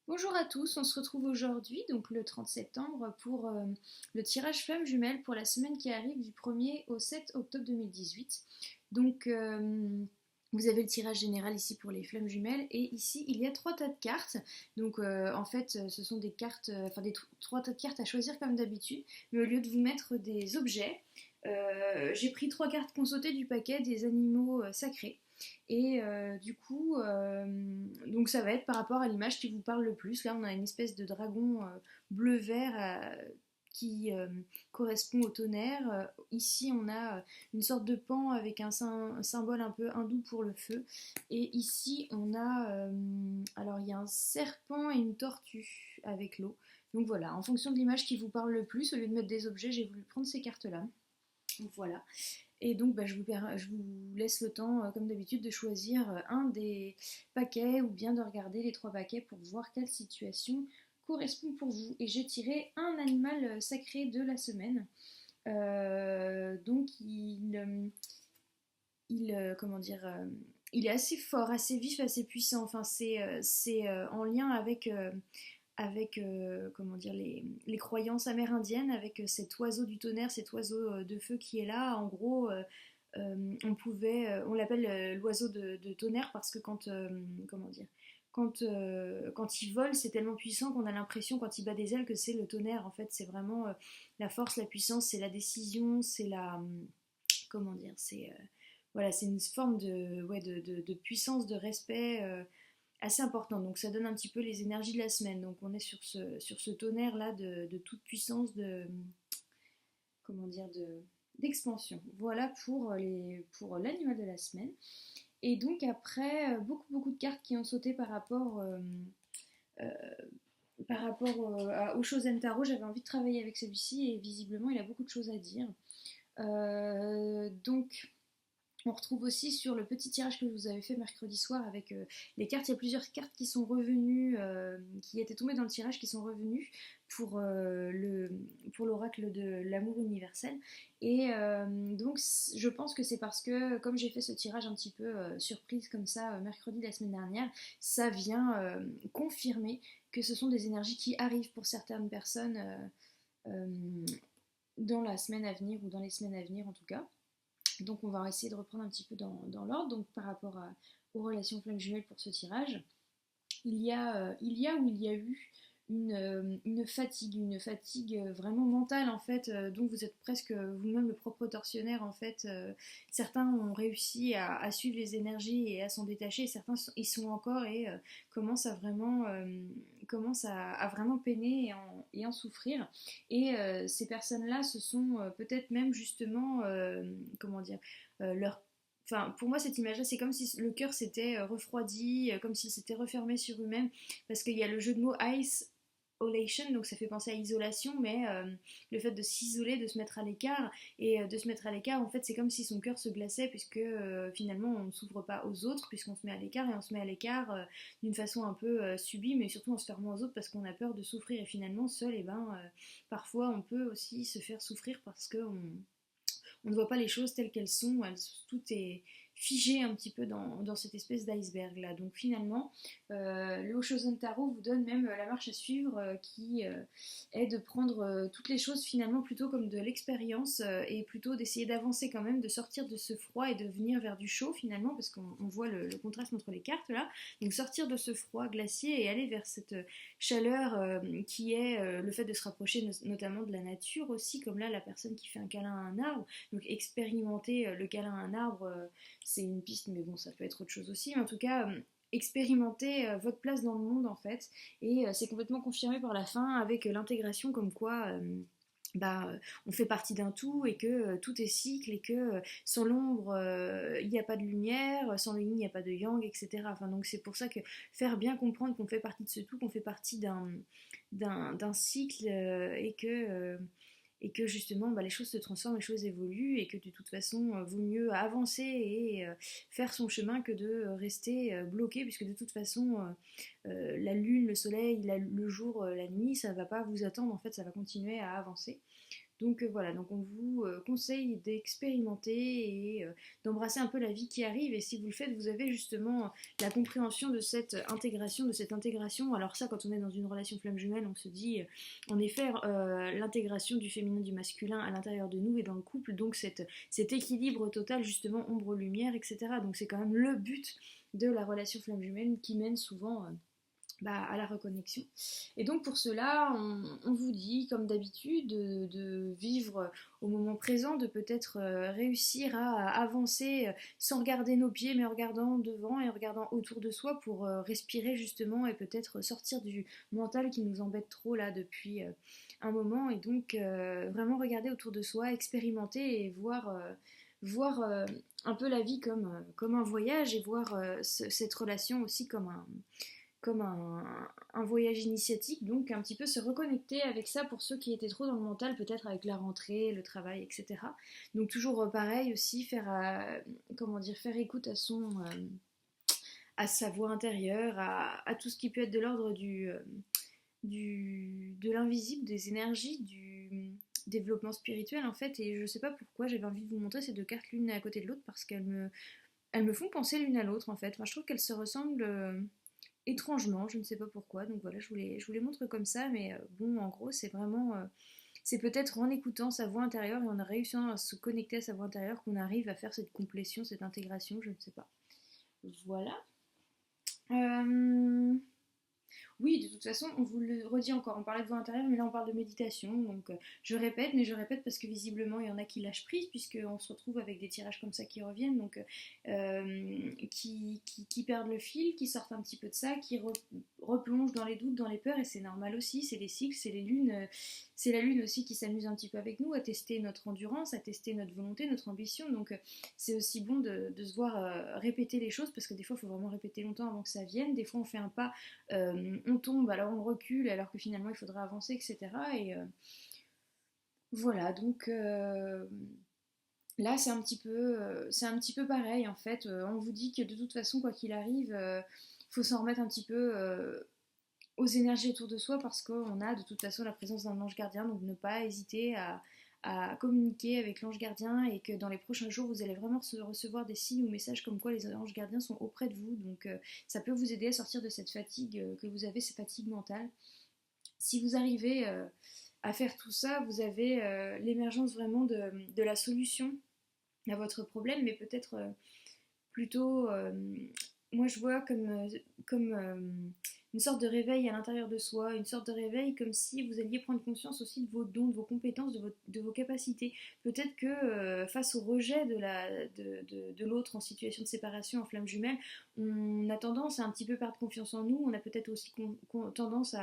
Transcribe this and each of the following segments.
Bonjour à tous, on se retrouve aujourd'hui, donc le 30 septembre, pour le tirage flamme jumelle pour la semaine qui arrive du 1er au 7 octobre 2018. Donc vous avez le tirage général ici pour les flammes jumelles et ici il y a trois tas de cartes. Donc en fait ce sont des cartes, trois tas de cartes à choisir comme d'habitude, mais au lieu de vous mettre des objets, j'ai pris trois cartes qu'on sautait du paquet des animaux sacrés. Et du coup, donc ça va être par rapport à l'image qui vous parle le plus. Là, on a une espèce de dragon bleu-vert qui correspond au tonnerre. Ici, on a une sorte de pan avec un symbole un peu hindou pour le feu. Et ici, on a, alors il y a un serpent et une tortue avec l'eau. Donc voilà, en fonction de l'image qui vous parle le plus, au lieu de mettre des objets, j'ai voulu prendre ces cartes-là. Donc voilà. Et donc je vous laisse le temps, comme d'habitude, de choisir un des paquets ou bien de regarder les trois paquets pour voir quelle situation correspond pour vous. Et j'ai tiré un animal sacré de la semaine. Donc comment dire, il est assez fort, assez vif, assez puissant. Enfin, c'est en lien avec comment dire, les croyances amérindiennes, avec cet oiseau du tonnerre, cet oiseau de feu qui est là. En gros, on l'appelle l'oiseau de tonnerre parce que comment dire, quand il vole, c'est tellement puissant qu'on a l'impression, quand il bat des ailes, que c'est le tonnerre. En fait, c'est vraiment la force, la puissance, c'est la décision, c'est comment dire, voilà, c'est une forme de puissance, de respect assez importante. Donc ça donne un petit peu les énergies de la semaine. Donc on est sur ce tonnerre là de toute puissance, de comment dire, d'expansion. Voilà pour l'animal de la semaine. Et donc après, beaucoup de cartes qui ont sauté euh, au Shozen Tarot. J'avais envie de travailler avec celui-ci et visiblement il a beaucoup de choses à dire. Donc on retrouve aussi sur le petit tirage que je vous avais fait mercredi soir avec les cartes, il y a plusieurs cartes qui sont revenues, qui étaient tombées dans le tirage, qui sont revenues pour pour l'oracle de l'amour universel. Et donc je pense que c'est parce que comme j'ai fait ce tirage un petit peu surprise comme ça mercredi de la semaine dernière, ça vient confirmer que ce sont des énergies qui arrivent pour certaines personnes euh, dans la semaine à venir ou dans les semaines à venir en tout cas. Donc on va essayer de reprendre un petit peu dans l'ordre. Donc par rapport aux relations flammes jumelles pour ce tirage, il y a eu une fatigue vraiment mentale en fait, dont vous êtes presque vous-même le propre tortionnaire en fait. Certains ont réussi à suivre les énergies et à s'en détacher, et certains y sont encore et commencent à vraiment peiner et en souffrir. Et ces personnes-là, ce sont peut-être même justement, comment dire, leur Enfin, pour moi, cette image-là, c'est comme si le cœur s'était refroidi, comme s'il s'était refermé sur eux-mêmes, parce qu'il y a le jeu de mots isolation, donc ça fait penser à isolation, mais le fait de s'isoler, de se mettre à l'écart, et de se mettre à l'écart, en fait, c'est comme si son cœur se glaçait, puisque finalement, on ne s'ouvre pas aux autres, puisqu'on se met à l'écart, et on se met à l'écart d'une façon un peu subie, mais surtout en se fermant aux autres, parce qu'on a peur de souffrir, et finalement, seul, et ben, parfois, on peut aussi se faire souffrir parce qu'on ne voit pas les choses telles qu'elles sont, tout est figé un petit peu dans cette espèce d'iceberg là. Donc finalement, le Oshozen Taro vous donne même la marche à suivre qui est de prendre toutes les choses finalement plutôt comme de l'expérience et plutôt d'essayer d'avancer quand même, de sortir de ce froid et de venir vers du chaud finalement, parce qu'on voit le contraste entre les cartes là. Donc sortir de ce froid glacier et aller vers cette chaleur qui est le fait de se rapprocher notamment de la nature aussi, comme là la personne qui fait un câlin à un arbre. Donc expérimenter le câlin à un arbre, c'est une piste, mais bon, ça peut être autre chose aussi. Mais en tout cas, expérimenter votre place dans le monde en fait. Et c'est complètement confirmé par la fin avec l'intégration comme quoi... on fait partie d'un tout et que tout est cycle et que sans l'ombre il n'y a pas de lumière, sans le yin il n'y a pas de yang, etc. Enfin, donc c'est pour ça que faire bien comprendre qu'on fait partie de ce tout, qu'on fait partie d'un cycle et que justement les choses se transforment, les choses évoluent et que de toute façon vaut mieux avancer et faire son chemin que de rester bloqué, puisque de toute façon la lune, le soleil, le jour, la nuit, ça va pas vous attendre, en fait ça va continuer à avancer. Donc voilà, donc on vous conseille d'expérimenter et d'embrasser un peu la vie qui arrive. Et si vous le faites, vous avez justement la compréhension de cette intégration. Alors ça, quand on est dans une relation flamme jumelle, on se dit, en effet, l'intégration du féminin, du masculin à l'intérieur de nous et dans le couple, donc cet équilibre total, justement, ombre-lumière, etc. Donc c'est quand même le but de la relation flamme jumelle qui mène souvent à la reconnexion. Et donc pour cela, on vous dit, comme d'habitude, de vivre au moment présent, de peut-être réussir à avancer sans regarder nos pieds, mais en regardant devant et en regardant autour de soi pour respirer justement et peut-être sortir du mental qui nous embête trop là depuis un moment. Et donc vraiment regarder autour de soi, expérimenter et voir un peu la vie comme un voyage et voir cette relation aussi comme un voyage initiatique, donc un petit peu se reconnecter avec ça pour ceux qui étaient trop dans le mental, peut-être avec la rentrée, le travail, etc. Donc toujours pareil aussi, faire écoute à sa voix intérieure, à tout ce qui peut être de l'ordre de l'invisible, des énergies, du développement spirituel en fait. Et je sais pas pourquoi j'avais envie de vous montrer ces deux cartes l'une à côté de l'autre parce elles me font penser l'une à l'autre en fait. Enfin, je trouve qu'elles se ressemblent étrangement, je ne sais pas pourquoi. Donc voilà, je vous les montre comme ça, mais bon, en gros, c'est vraiment, c'est peut-être en écoutant sa voix intérieure et en réussissant à se connecter à sa voix intérieure qu'on arrive à faire cette complétion, cette intégration, je ne sais pas. Voilà. Euh, oui, de toute façon, on vous le redit encore, on parlait de voix intérieure, mais là on parle de méditation, donc je répète, mais je répète parce que visiblement il y en a qui lâchent prise, puisqu'on se retrouve avec des tirages comme ça qui reviennent, donc qui perdent le fil, qui sortent un petit peu de ça, qui replongent dans les doutes, dans les peurs, et c'est normal aussi, c'est les cycles, c'est les lunes, c'est la lune aussi qui s'amuse un petit peu avec nous, à tester notre endurance, à tester notre volonté, notre ambition, donc c'est aussi bon de se voir répéter les choses, parce que des fois il faut vraiment répéter longtemps avant que ça vienne, des fois on fait un pas on tombe, alors on recule, alors que finalement il faudrait avancer, etc. Et voilà, donc là c'est un petit peu pareil en fait. On vous dit que de toute façon, quoi qu'il arrive, il faut s'en remettre un petit peu aux énergies autour de soi parce qu'on a de toute façon la présence d'un ange gardien, donc ne pas hésiter à communiquer avec l'ange gardien et que dans les prochains jours vous allez vraiment recevoir des signes ou messages comme quoi les anges gardiens sont auprès de vous, donc ça peut vous aider à sortir de cette fatigue que vous avez, cette fatigue mentale. Si vous arrivez à faire tout ça, vous avez l'émergence vraiment de la solution à votre problème, mais peut-être plutôt, moi je vois comme une sorte de réveil à l'intérieur de soi, une sorte de réveil comme si vous alliez prendre conscience aussi de vos dons, de vos compétences, de vos capacités. Peut-être que face au rejet de l'autre en situation de séparation, en flamme jumelle, on a tendance à un petit peu perdre confiance en nous, on a peut-être aussi tendance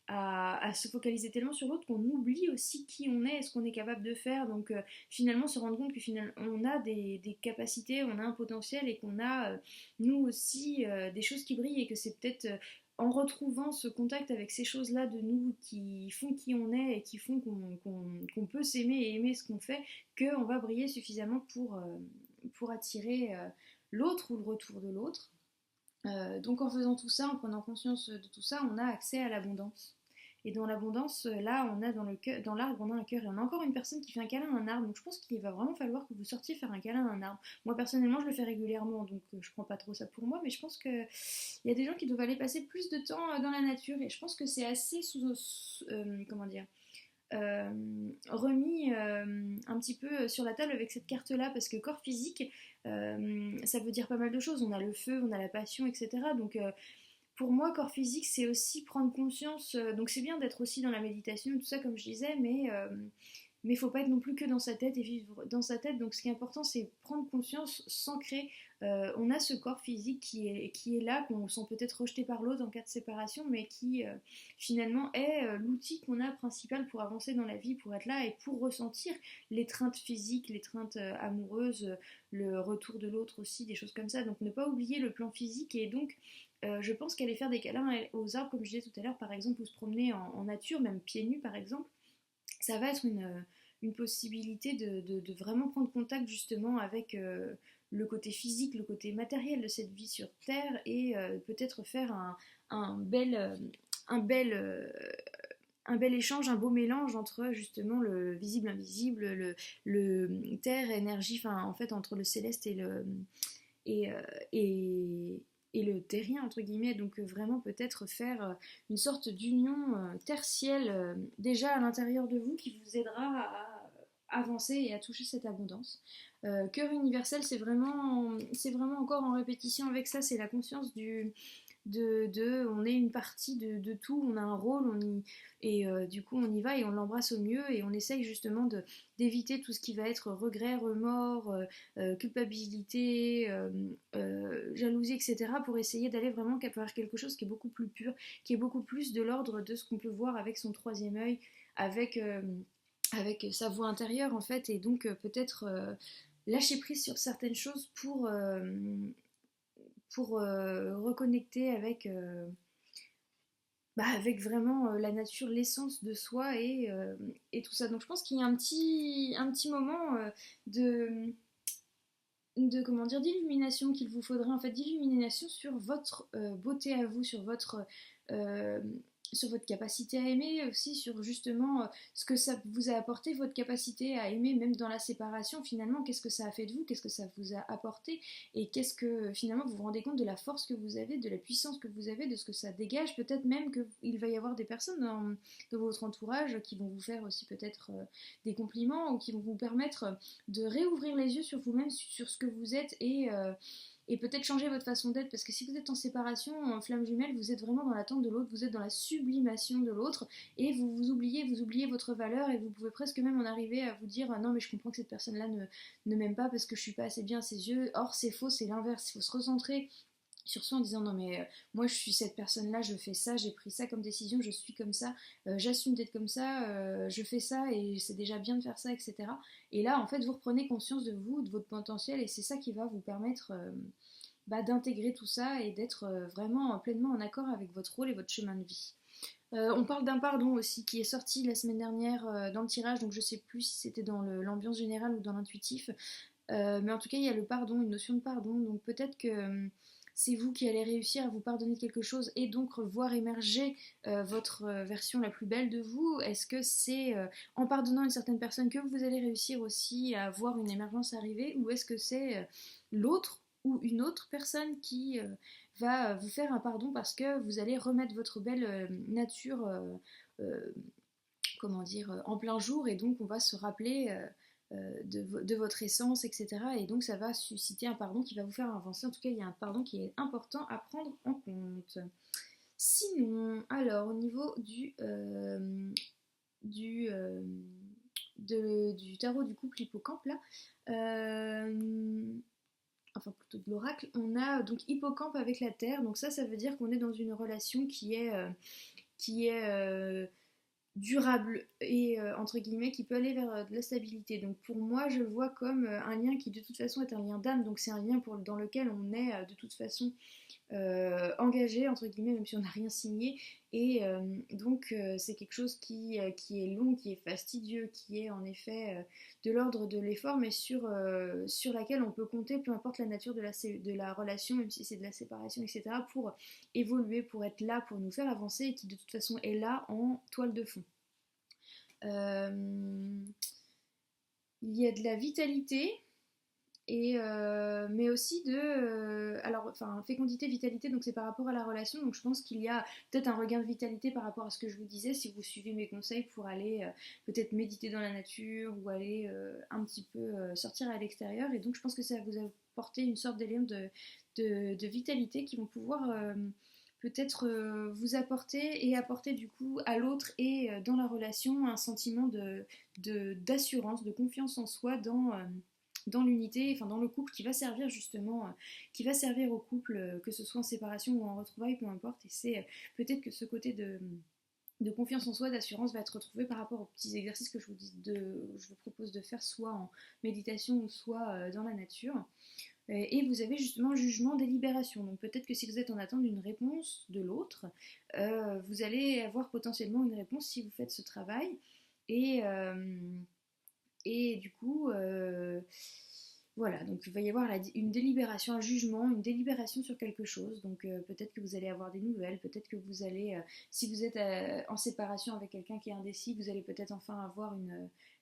à se focaliser tellement sur l'autre qu'on oublie aussi qui on est et ce qu'on est capable de faire. Donc finalement se rendre compte que finalement on a des capacités, on a un potentiel et qu'on a nous aussi des choses qui brillent et que c'est peut-être en retrouvant ce contact avec ces choses-là de nous qui font qui on est et qui font qu'on peut s'aimer et aimer ce qu'on fait, qu'on va briller suffisamment pour attirer l'autre ou le retour de l'autre. Donc en faisant tout ça, en prenant conscience de tout ça, on a accès à l'abondance. Et dans l'abondance, là, on a dans l'arbre, on a un cœur. Et on a encore une personne qui fait un câlin à un arbre. Donc je pense qu'il va vraiment falloir que vous sortiez faire un câlin à un arbre. Moi, personnellement, je le fais régulièrement, donc je prends pas trop ça pour moi. Mais je pense qu'il y a des gens qui doivent aller passer plus de temps dans la nature. Et je pense que c'est assez comment dire, remis un petit peu sur la table avec cette carte-là, parce que corps physique, ça veut dire pas mal de choses. On a le feu, on a la passion, etc. Donc pour moi, corps physique, c'est aussi prendre conscience. Donc c'est bien d'être aussi dans la méditation, tout ça, comme je disais, mais il faut pas être non plus que dans sa tête et vivre dans sa tête. Donc ce qui est important, c'est prendre conscience, s'ancrer. On a ce corps physique qui est là, qu'on sent peut-être rejeté par l'autre en cas de séparation, mais qui finalement est l'outil qu'on a principal pour avancer dans la vie, pour être là et pour ressentir l'étreinte physique, l'étreinte amoureuse, le retour de l'autre aussi, des choses comme ça. Donc ne pas oublier le plan physique et donc je pense qu'aller faire des câlins aux arbres, comme je disais tout à l'heure, par exemple, ou se promener en nature, même pieds nus par exemple, ça va être une possibilité de vraiment prendre contact justement avec le côté physique, le côté matériel de cette vie sur Terre et peut-être faire un bel, un bel échange, un beau mélange entre justement le visible-invisible, le terre, énergie, enfin en fait entre le céleste et, euh, et, et le terrien entre guillemets, donc vraiment peut-être faire une sorte d'union terre-ciel déjà à l'intérieur de vous qui vous aidera à avancer et à toucher cette abondance. Cœur universel, c'est vraiment encore en répétition avec ça, c'est la conscience on est une partie de tout, on a un rôle, du coup on y va et on l'embrasse au mieux et on essaye justement d'éviter tout ce qui va être regret, remords, culpabilité, jalousie, etc. pour essayer d'aller vraiment vers quelque chose qui est beaucoup plus pur, qui est beaucoup plus de l'ordre de ce qu'on peut voir avec son troisième œil, avec, euh, avec sa voix intérieure en fait, et donc peut-être lâcher prise sur certaines choses pour reconnecter avec vraiment la nature, l'essence de soi et tout ça. Donc je pense qu'il y a un petit moment comment dire, d'illumination qu'il vous faudrait, en fait, d'illumination sur votre beauté à vous, euh, sur votre capacité à aimer aussi, sur justement ce que ça vous a apporté, votre capacité à aimer même dans la séparation, finalement, qu'est-ce que ça a fait de vous, qu'est-ce que ça vous a apporté, et qu'est-ce que finalement vous vous rendez compte de la force que vous avez, de la puissance que vous avez, de ce que ça dégage, peut-être même qu'il va y avoir des personnes dans votre entourage qui vont vous faire aussi peut-être des compliments ou qui vont vous permettre de réouvrir les yeux sur vous-même, sur ce que vous êtes et peut-être changer votre façon d'être, parce que si vous êtes en séparation, en flamme jumelle, vous êtes vraiment dans l'attente de l'autre, vous êtes dans la sublimation de l'autre et vous oubliez votre valeur et vous pouvez presque même en arriver à vous dire non mais je comprends que cette personne-là ne m'aime pas parce que je suis pas assez bien à ses yeux. Or c'est faux, c'est l'inverse, il faut se recentrer sur soi en disant non mais moi je suis cette personne là, je fais ça, j'ai pris ça comme décision, je suis comme ça, j'assume d'être comme ça, je fais ça et c'est déjà bien de faire ça, etc. Et là en fait vous reprenez conscience de vous, de votre potentiel, et c'est ça qui va vous permettre d'intégrer tout ça et d'être vraiment pleinement en accord avec votre rôle et votre chemin de vie. On parle d'un pardon aussi qui est sorti la semaine dernière dans le tirage, donc je sais plus si c'était dans l'ambiance générale ou dans l'intuitif. Mais en tout cas, il y a le pardon, une notion de pardon. Donc peut-être que c'est vous qui allez réussir à vous pardonner quelque chose et donc voir émerger votre version la plus belle de vous. Est-ce que c'est en pardonnant une certaine personne que vous allez réussir aussi à voir une émergence arriver, ou est-ce que c'est l'autre ou une autre personne qui va vous faire un pardon parce que vous allez remettre votre belle nature euh, comment dire, en plein jour, et donc on va se rappeler de votre essence, etc. Et donc ça va susciter un pardon qui va vous faire avancer. En tout cas, il y a un pardon qui est important à prendre en compte. Sinon, alors au niveau du, euh, du tarot du couple hippocampe là, enfin plutôt de l'oracle, on a donc hippocampe avec la terre. Donc ça veut dire qu'on est dans une relation qui est durable et entre guillemets qui peut aller vers de la stabilité. Donc pour moi je le vois comme un lien qui de toute façon est un lien d'âme, donc c'est un lien dans lequel on est de toute façon engagé entre guillemets même si on n'a rien signé, et donc c'est quelque chose qui est long, qui est fastidieux, qui est en effet de l'ordre de l'effort, mais sur laquelle on peut compter, peu importe la nature de la relation, même si c'est de la séparation, etc., pour évoluer, pour être là, pour nous faire avancer, et qui de toute façon est là en toile de fond. Euh, il y a de la vitalité, mais aussi alors enfin fécondité, vitalité, donc c'est par rapport à la relation, donc je pense qu'il y a peut-être un regain de vitalité par rapport à ce que je vous disais si vous suivez mes conseils pour aller peut-être méditer dans la nature ou aller un petit peu sortir à l'extérieur, et donc je pense que ça va vous apporter une sorte d'élément de vitalité qui vont pouvoir peut-être vous apporter et apporter du coup à l'autre et dans la relation un sentiment d'assurance, de confiance en soi dans l'unité, enfin dans le couple, qui va servir justement, qui va servir au couple, que ce soit en séparation ou en retrouvailles, peu importe. Et c'est peut-être que ce côté de confiance en soi, d'assurance va être retrouvé par rapport aux petits exercices que je vous propose de faire, soit en méditation ou soit dans la nature. Et vous avez justement jugement, délibération. Donc peut-être que si vous êtes en attente d'une réponse de l'autre, vous allez avoir potentiellement une réponse si vous faites ce travail. Et, euh, et du coup, Voilà, donc il va y avoir une délibération, un jugement, une délibération sur quelque chose. Donc peut-être que vous allez avoir des nouvelles, peut-être que vous allez, si vous êtes en séparation avec quelqu'un qui est indécis, vous allez peut-être enfin avoir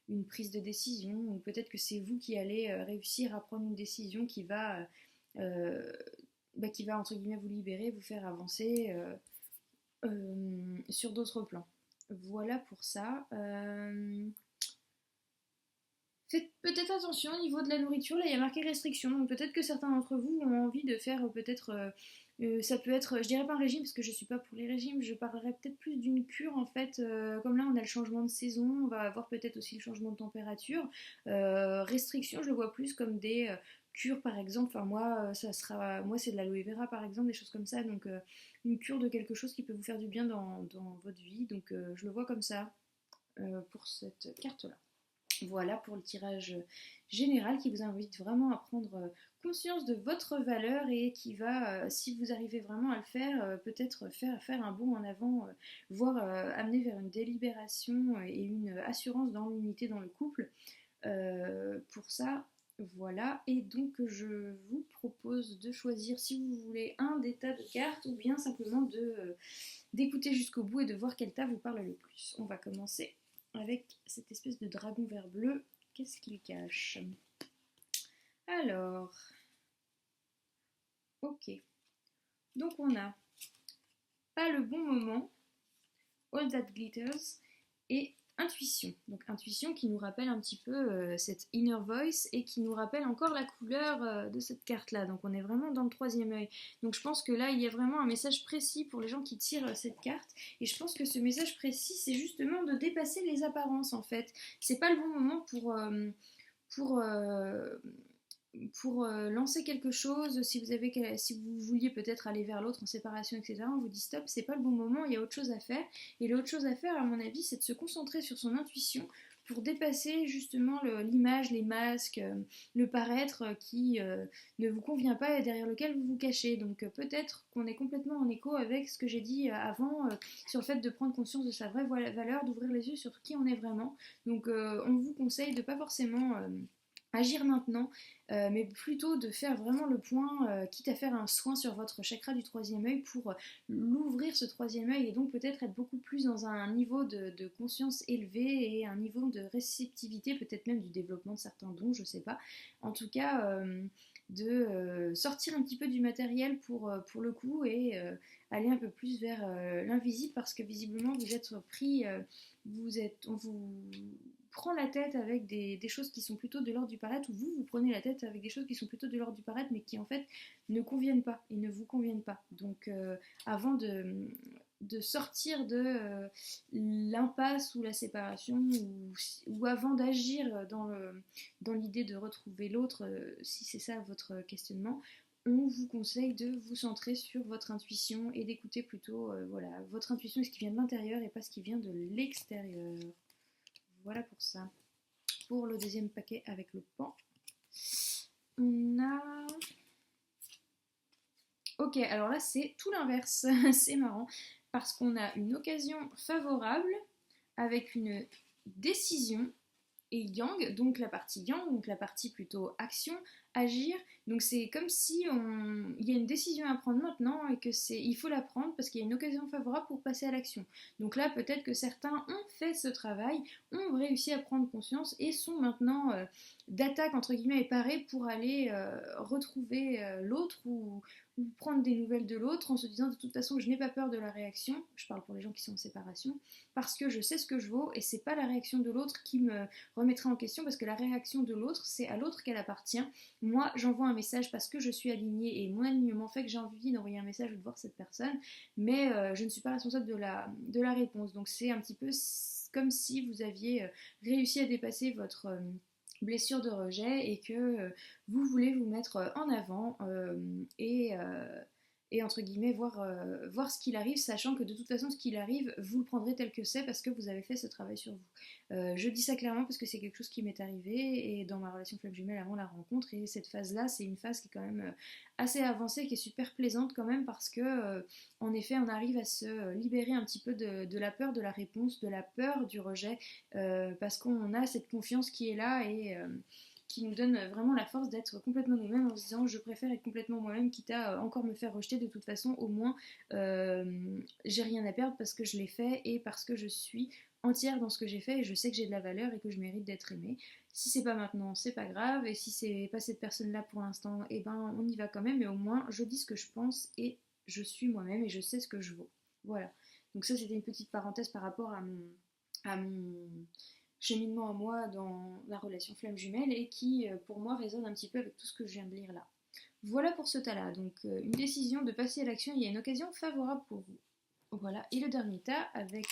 une prise de décision, ou peut-être que c'est vous qui allez réussir à prendre une décision euh, qui va entre guillemets vous libérer, vous faire avancer sur d'autres plans. Voilà pour ça. Faites peut-être attention au niveau de la nourriture, là il y a marqué restriction, donc peut-être que certains d'entre vous ont envie de faire ça peut être, je dirais pas un régime parce que je suis pas pour les régimes, je parlerais peut-être plus d'une cure en fait, comme là on a le changement de saison, on va avoir peut-être aussi le changement de température. Restriction, je le vois plus comme des cures par exemple, enfin moi c'est de l'aloe vera par exemple, des choses comme ça, donc une cure de quelque chose qui peut vous faire du bien dans votre vie, donc je le vois comme ça pour cette carte-là. Voilà pour le tirage général qui vous invite vraiment à prendre conscience de votre valeur et qui va, si vous arrivez vraiment à le faire, peut-être faire un bond en avant, voire amener vers une délibération et une assurance dans l'unité dans le couple. Pour ça, voilà. Et donc je vous propose de choisir si vous voulez un des tas de cartes ou bien simplement d'écouter jusqu'au bout et de voir quel tas vous parle le plus. On va commencer avec cette espèce de dragon vert bleu. Qu'est-ce qu'il cache? Alors, ok. Donc on a pas le bon moment, All That Glitters et intuition. Donc intuition qui nous rappelle un petit peu cette inner voice et qui nous rappelle encore la couleur de cette carte-là. Donc on est vraiment dans le troisième œil. Donc je pense que là il y a vraiment un message précis pour les gens qui tirent cette carte. Et je pense que ce message précis c'est justement de dépasser les apparences en fait. C'est pas le bon moment pour, lancer quelque chose, si vous vouliez peut-être aller vers l'autre en séparation, etc., on vous dit stop, c'est pas le bon moment, il y a autre chose à faire. Et l'autre chose à faire, à mon avis, c'est de se concentrer sur son intuition pour dépasser justement l'image, les masques, le paraître qui ne vous convient pas et derrière lequel vous vous cachez. Donc peut-être qu'on est complètement en écho avec ce que j'ai dit avant sur le fait de prendre conscience de sa vraie valeur, d'ouvrir les yeux sur qui on est vraiment. Donc on vous conseille de pas forcément agir maintenant, mais plutôt de faire vraiment le point, quitte à faire un soin sur votre chakra du troisième œil pour l'ouvrir ce troisième œil et donc peut-être être beaucoup plus dans un niveau de conscience élevé et un niveau de réceptivité, peut-être même du développement de certains dons, je sais pas. En tout cas, de sortir un petit peu du matériel pour le coup et aller un peu plus vers l'invisible parce que visiblement vous êtes pris, on vous prend la tête avec des choses qui sont plutôt de l'ordre du paraître, ou vous prenez la tête avec des choses qui sont plutôt de l'ordre du paraître, mais qui en fait ne conviennent pas et ne vous conviennent pas. Donc avant de sortir de l'impasse ou la séparation, ou avant d'agir dans l'idée de retrouver l'autre, si c'est ça votre questionnement, on vous conseille de vous centrer sur votre intuition et d'écouter plutôt voilà, votre intuition, ce qui vient de l'intérieur et pas ce qui vient de l'extérieur. Voilà pour ça. Pour le deuxième paquet avec le pan, on a... Ok, alors là c'est tout l'inverse, c'est marrant, parce qu'on a une occasion favorable avec une décision et yang, donc la partie yang, donc la partie plutôt action, agir. Donc c'est comme si il y a une décision à prendre maintenant et que il faut la prendre parce qu'il y a une occasion favorable pour passer à l'action. Donc là peut-être que certains ont fait ce travail, ont réussi à prendre conscience et sont maintenant d'attaque entre guillemets et parés pour aller retrouver l'autre ou prendre des nouvelles de l'autre en se disant de toute façon je n'ai pas peur de la réaction, je parle pour les gens qui sont en séparation, parce que je sais ce que je vaux et c'est pas la réaction de l'autre qui me remettrait en question parce que la réaction de l'autre c'est à l'autre qu'elle appartient. Moi j'envoie un message parce que je suis alignée et mon alignement fait que j'ai envie d'envoyer un message ou de voir cette personne, mais je ne suis pas responsable de la réponse. Donc c'est un petit peu comme si vous aviez réussi à dépasser votre blessure de rejet et que vous voulez vous mettre en avant et entre guillemets voir ce qu'il arrive, sachant que de toute façon ce qu'il arrive vous le prendrez tel que c'est parce que vous avez fait ce travail sur vous. Je dis ça clairement parce que c'est quelque chose qui m'est arrivé et dans ma relation flamme jumelle avant la rencontre, et cette phase là c'est une phase qui est quand même assez avancée, qui est super plaisante quand même parce que en effet on arrive à se libérer un petit peu de la peur de la réponse, de la peur du rejet, parce qu'on a cette confiance qui est là qui nous donne vraiment la force d'être complètement nous-mêmes en se disant je préfère être complètement moi-même quitte à encore me faire rejeter, de toute façon au moins j'ai rien à perdre parce que je l'ai fait et parce que je suis entière dans ce que j'ai fait et je sais que j'ai de la valeur et que je mérite d'être aimée. Si c'est pas maintenant, c'est pas grave, et si c'est pas cette personne-là pour l'instant, et ben on y va quand même, mais au moins je dis ce que je pense et je suis moi-même et je sais ce que je vaux. Voilà. Donc ça c'était une petite parenthèse par rapport à mon cheminement à moi dans la relation flamme jumelle et qui pour moi résonne un petit peu avec tout ce que je viens de lire là. Voilà pour ce tas-là. Donc une décision de passer à l'action, il y a une occasion favorable pour vous. Voilà. Et le dernier tas avec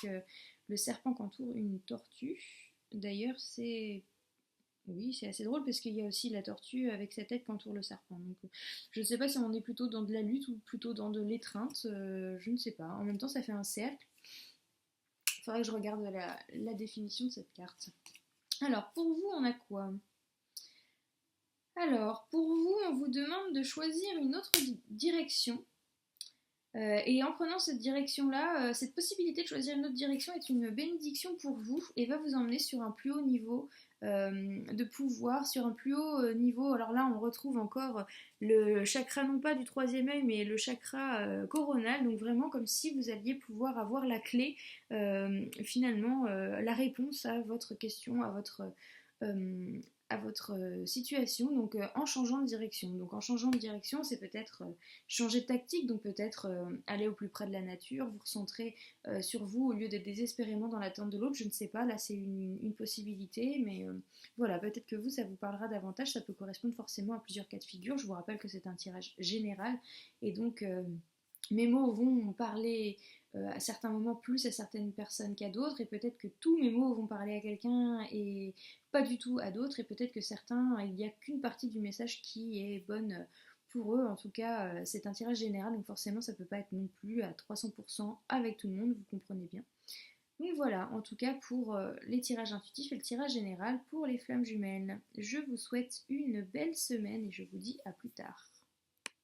le serpent qu'entoure une tortue. D'ailleurs, c'est oui, c'est assez drôle parce qu'il y a aussi la tortue avec sa tête qu'entoure le serpent. Donc, je ne sais pas si on est plutôt dans de la lutte ou plutôt dans de l'étreinte. Je ne sais pas. En même temps, ça fait un cercle. Il faudrait que je regarde la définition de cette carte. Alors, pour vous, on a quoi? Alors, pour vous, on vous demande de choisir une autre direction. Et en prenant cette direction-là, cette possibilité de choisir une autre direction est une bénédiction pour vous et va vous emmener sur un plus haut niveau de pouvoir, sur un plus haut niveau. Alors là, on retrouve encore le chakra, non pas du troisième œil, mais le chakra coronal. Donc vraiment comme si vous alliez pouvoir avoir la clé, finalement, la réponse à votre question, euh, à votre situation, donc en changeant de direction. Donc en changeant de direction, c'est peut-être changer de tactique, donc peut-être aller au plus près de la nature, vous recentrer sur vous au lieu d'être désespérément dans l'attente de l'autre, je ne sais pas, là c'est une possibilité, mais voilà, peut-être que vous, ça vous parlera davantage, ça peut correspondre forcément à plusieurs cas de figure. Je vous rappelle que c'est un tirage général, et donc mes mots vont parler à certains moments plus à certaines personnes qu'à d'autres, et peut-être que tous mes mots vont parler à quelqu'un et pas du tout à d'autres, et peut-être que certains, il n'y a qu'une partie du message qui est bonne pour eux. En tout cas, c'est un tirage général, donc forcément ça peut pas être non plus à 300% avec tout le monde, vous comprenez bien. Donc voilà, en tout cas pour les tirages intuitifs et le tirage général pour les flammes jumelles. Je vous souhaite une belle semaine et je vous dis à plus tard.